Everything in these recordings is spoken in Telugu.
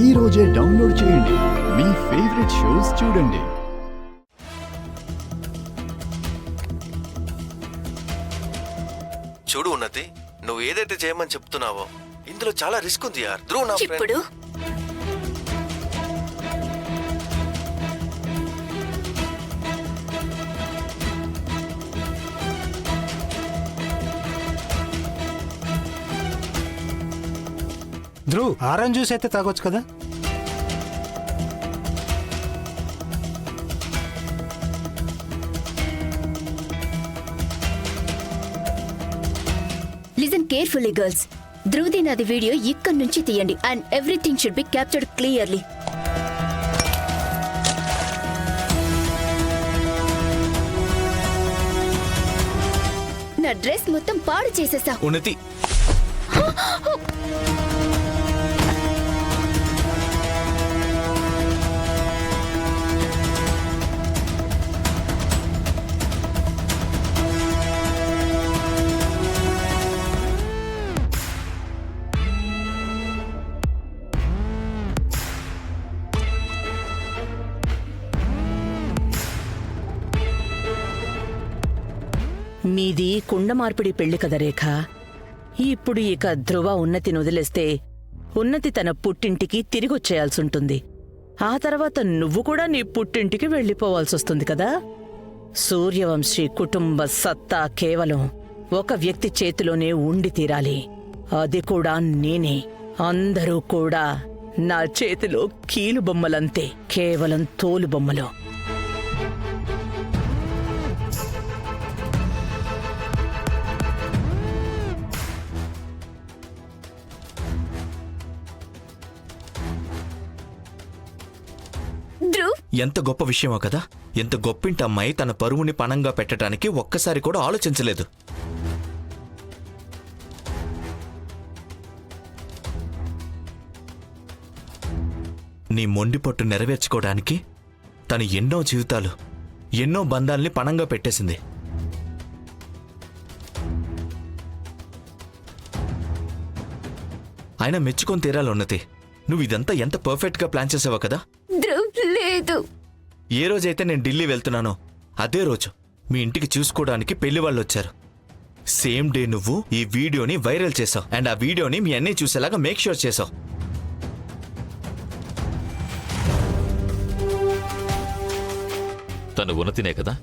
ఈ రోజే డౌన్లోడ్ చేయండి. మీ ఫేవరెట్ షోస్ చూడండి. చూడు ఉన్నతి, నువ్వు ఏదైతే చేయమని చెప్తున్నావో ఇందులో చాలా రిస్క్ ఉంది యార్. ధ్రువ్ నా ఫ్రెండ్. ఇప్పుడు ధ్రువ్, ఆరెంజ్ జ్యూస్ అయితే తాగొచ్చు కదా. Listen carefully girls. ధ్రువది నాది వీడియో ఇక్కడి నుంచి తీయండి and everything should be captured clearly. నా డ్రెస్ మొత్తం పాడు చేసేసా. ఉన్నతి, మీది కుండ మార్పిడి పెళ్లి కదా రేఖ. ఇప్పుడు ఇక ధ్రువ ఉన్నతిని వదిలేస్తే ఉన్నతి తన పుట్టింటికి తిరిగొచ్చేయాల్సుంటుంది. ఆ తర్వాత నువ్వు కూడా నీ పుట్టింటికి వెళ్ళిపోవాల్సొస్తుంది కదా. సూర్యవంశీ కుటుంబ సత్తా కేవలం ఒక వ్యక్తి చేతిలోనే ఉండి తీరాలి. అది కూడా నేనే. అందరూ కూడా నా చేతిలో కీలుబొమ్మలంతే, కేవలం తోలుబొమ్మలు. ధ్రువ్, ఎంత గొప్ప విషయమో కదా. ఎంత గొప్పింటి అమ్మాయి తన పరువుని పణంగా పెట్టడానికి ఒక్కసారి కూడా ఆలోచించలేదు. నీ మొండి పట్టు నెరవేర్చుకోవడానికి తను ఎన్నో జీవితాలు, ఎన్నో బంధాల్ని పణంగా పెట్టేసింది. ఆయన మెచ్చుకొని తీరాలి ఉన్నతి. నువ్వు ఇదంతా ఎంత పర్ఫెక్ట్గా ప్లాన్ చేసావో కదా. ధ్రువ్ లేదు. ఏ రోజైతే నేను ఢిల్లీ వెళ్తున్నానో అదే రోజు మీ ఇంటికి చూసుకోవడానికి పెళ్లి వాళ్ళు వచ్చారు. సేమ్ డే నువ్వు ఈ వీడియోని వైరల్ చేసావు అండ్ ఆ వీడియోని మీ అన్నీ చూసేలాగా మేక్ ష్యూర్ చేసావు. తను ఉన్నతినే కదా.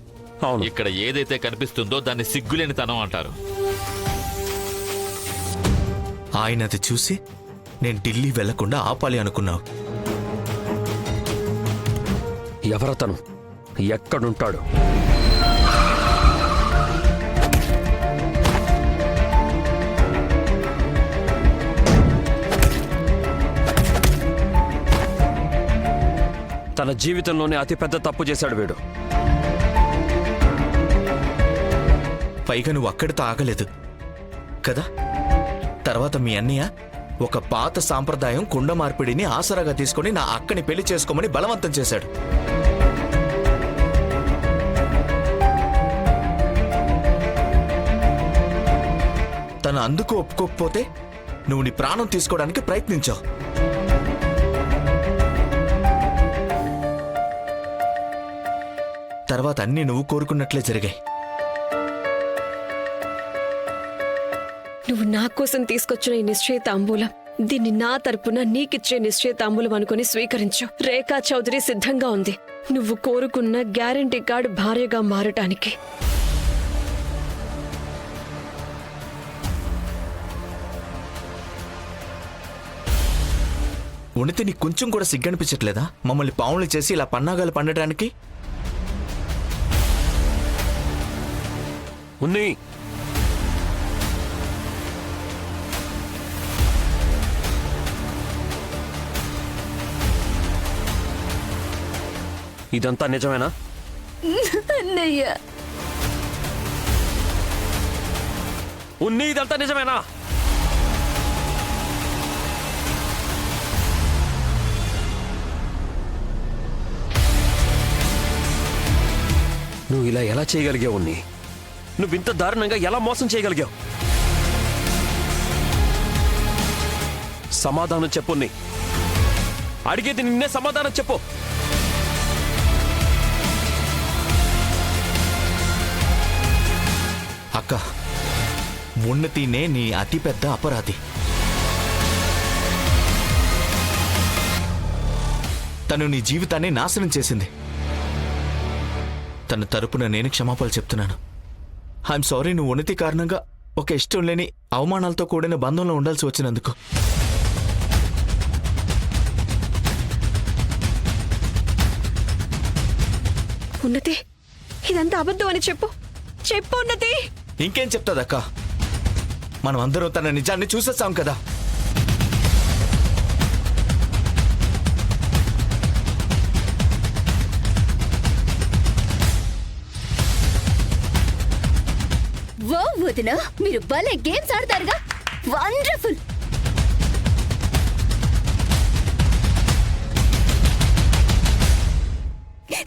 అవును. ఇక్కడ ఏదైతే కనిపిస్తుందో దాన్ని సిగ్గులేని తనం అంటారు. ఆయనది చూసి నేను ఢిల్లీ వెళ్లకుండా ఆపాలి అనుకున్నావు. ఎవరతను? ఎక్కడుంటాడు? తన జీవితంలోనే అతిపెద్ద తప్పు చేశాడు వీడు. పైగా నువ్వు అక్కడితో ఆగలేదు కదా. తర్వాత మీ అన్నయ్య ఒక పాత సాంప్రదాయం కుండ మార్పిడిని ఆసరాగా తీసుకుని నా అక్కని పెళ్లి చేసుకోమని బలవంతం చేశాడు. తను అందుకు ఒప్పుకోకపోతే నువ్వు నీ ప్రాణం తీసుకోవడానికి ప్రయత్నించావు. తర్వాత అన్నీ నువ్వు కోరుకున్నట్లే జరిగాయి. నువ్వు నా కోసం తీసుకొచ్చిన ఈ నిశ్చయ తాంబూలం, దీన్ని నా తరపున నీకిచ్చే నిశ్చయ తాంబూలం అనుకుని స్వీకరించు. రేఖా చౌదరి సిద్ధంగా ఉంది నువ్వు కోరుకున్న గ్యారంటీ కార్డు భార్యగా మారటానికి. ఉనితే నీకు కొంచెం కూడా సిగ్గనిపించట్లేదా మమ్మల్ని పావులు చేసి ఇలా పన్నాగాలు పండటానికి? ఉన్ని, ఇదంతా నిజమేనా? అన్నయ్య, ఉన్ని, ఇదంతా నిజమేనా? నువ్వు ఇలా ఎలా చేయగలిగావు ఉన్ని? నువ్వింత దారుణంగా ఎలా మోసం చేయగలిగావు? సమాధానం చెప్పుని. అడిగేది నిన్నే సమాధానం చెప్పు. అక్క, ఉన్నతినే నీ అతిపెద్ద అపరాధి. తను నీ జీవితాన్ని నాశనం చేసింది. తన తరపున నేను క్షమాపణలు చెప్తున్నాను. ఐఎమ్ సారీ, నువ్వు ఉన్నతి కారణంగా ఒక ఇష్టం లేని అవమానాలతో కూడిన బంధంలో ఉండాల్సి వచ్చినందుకు. ఉన్నతి, ఇదంతా అబద్ధం అని చెప్పు. చెప్పు ఉన్నతి. ఇంకేం చెప్తాదక్క? మనం అందరం తన నిజాన్ని చూసేస్తాం కదా. ఓ వదిన, మీరు భలే గేమ్స్ ఆడతారుగా. వండర్ఫుల్.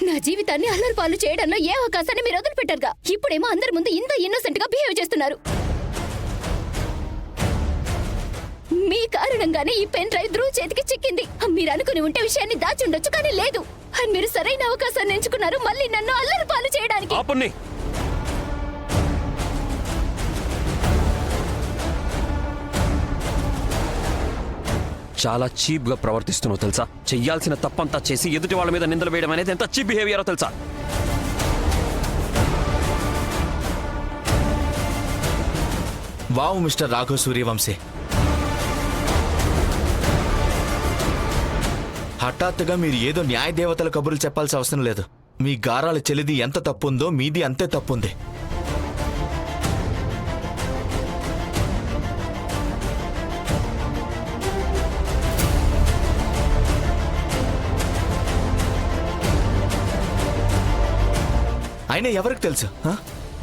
నా జీవితాన్ని అల్లరి పాలు చేయడంలో ఏ అవకాశాన్ని మీరు వదిలిపెట్టారుగా. ఇప్పుడేమో అందరి ముందు ఇంత ఇన్నోసెంట్ గా బిహేవ్ చేస్తున్నారు. మీ కారణంగానే ఈ పెన్ డ్రైవ్ ధ్రువ్ చేతికి చిక్కింది. మీరు అనుకుని ఉంటే విషయాన్ని దాచి ఉండొచ్చు, కానీ లేదు. అని మీరు సరైన అవకాశాన్ని ఎంచుకున్నారు మళ్ళీ నన్ను అల్లరి పాలు చేయడానికి. ఆపండి. చాలా చీప్ గా ప్రవర్తిస్తున్నావు తెలుసా. చెయ్యాల్సిన తప్పంతా చేసి ఎదుటి వాళ్ళ మీద నిందలు వేయడం అనేది ఎంత చీప్ బిహేవియరో తెలుసా. వావ్ మిస్టర్ రాఘవ్ సూర్యవంశీ, హఠాత్తుగా మీరు ఏదో న్యాయ దేవతల కబుర్లు చెప్పాల్సిన అవసరం లేదు. మీ గారాల చెల్లిది ఎంత తప్పుందో మీది అంతే తప్పుంది. అయినా ఎవరికి తెలుసు,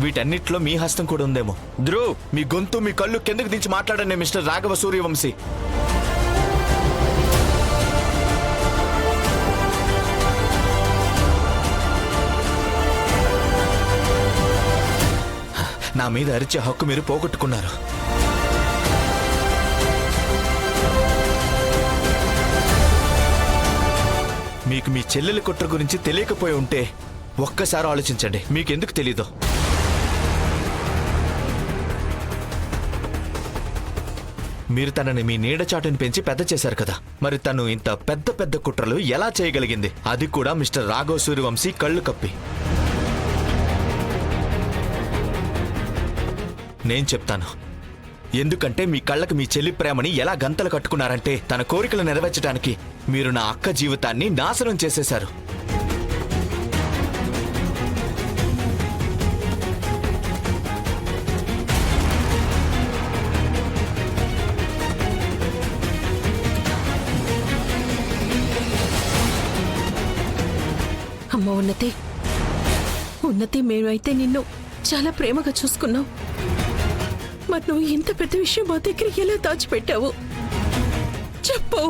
వీటన్నిటిలో మీ హస్తం కూడా ఉందేమో. ధ్రువ్, మీ గొంతు మీ కళ్ళు కిందకు దించి మాట్లాడండి మిస్టర్ రాఘవ సూర్యవంశీ. నా మీద అరిచే హక్కు మీరు పోగొట్టుకున్నారు. మీకు మీ చెల్లెలి కుట్ర గురించి తెలియకపోయి ఉంటే ఒక్కసారి ఆలోచించండి, మీకెందుకు తెలీదో. మీరు తనని మీ నీడ చాటుని పెంచి పెద్ద చేశారు కదా. మరి తను ఇంత పెద్ద పెద్ద కుట్రలు ఎలా చేయగలిగింది? అది కూడా మిస్టర్ రాఘవ్ సూర్యవంశీ కళ్ళు కప్పి. నేను చెప్తాను. ఎందుకంటే మీ కళ్ళకి మీ చెల్లి ప్రేమని ఎలా గంతలు కట్టుకున్నారంటే తన కోరికలు నెరవేర్చడానికి మీరు నా అక్క జీవితాన్ని నాశనం చేసేశారు. అమ్మ ఉన్నతి, ఉన్నతి, మేమైతే నిన్ను చాలా ప్రేమగా చూసుకున్నావు. మరి నువ్వు ఇంత పెద్ద విషయం మా దగ్గర ఎలా దాచిపెట్టావు చెప్పు.